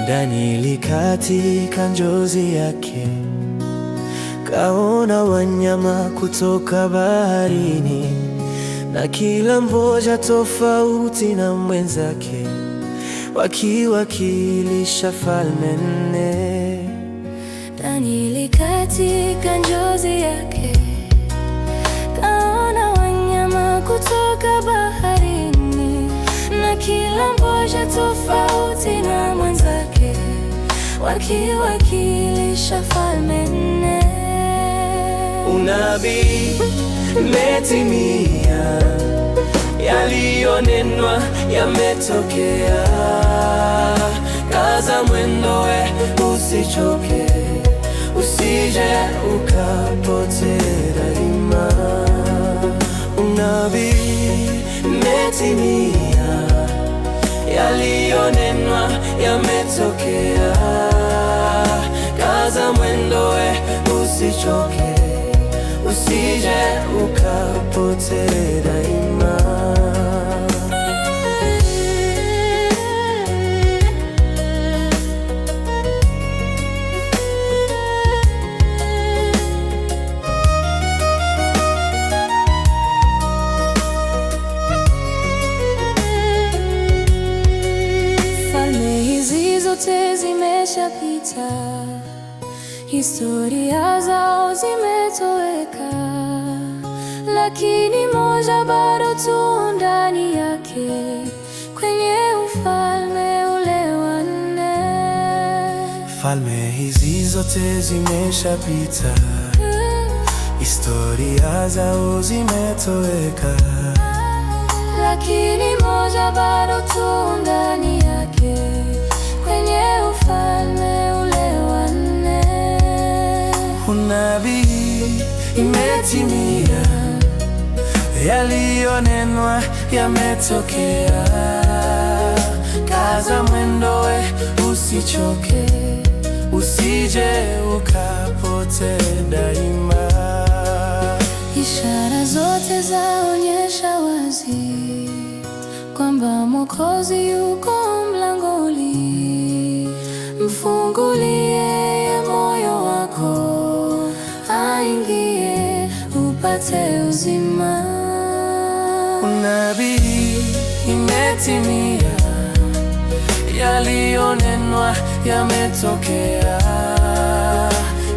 Danieli katika njozi yake kaona wanyama kutoka baharini, na kila mmoja tofauti na mwenzake, wakiwakilisha falme nne. Danieli katika njozi yake kaona wanyama kutoka baharini, na kila mmoja tofauti na mwenzake, wakiwakilisha falme nne. Unabii umetimia, yaliyonenwa yametokea. Kaza mwendo we, usichoke, usije ukapotea daima. Unabii umetimia, yaliyonenwa yametokea. Kaza mwendo we, usichoke, usije ukapotea daima. Falme hizi zote zimeshapita, historia zao zimetoweka, lakini moja bado tu ndani yake, kwenye ufalme ule wa nne. Falme hizi zote zimeshapita, historia zao zimetoweka, lakini moja bado tu ndani yake, kwenye ufalme ule wa nne. Unabii imetimia, yaliyonenwa yametokea. Kaza mwendo we, usichoke, usije ukapotea daima. Ishara zote zaonyesha wazi kwamba Mwokozi yuko mlangoni. Mfungulie moyo wako, aingie upate uzima. Unabii imetimia, yaliyonenwa yametokea.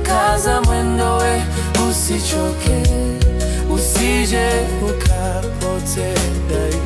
Kaza mwendo we, usichoke, usije ukapotea daima.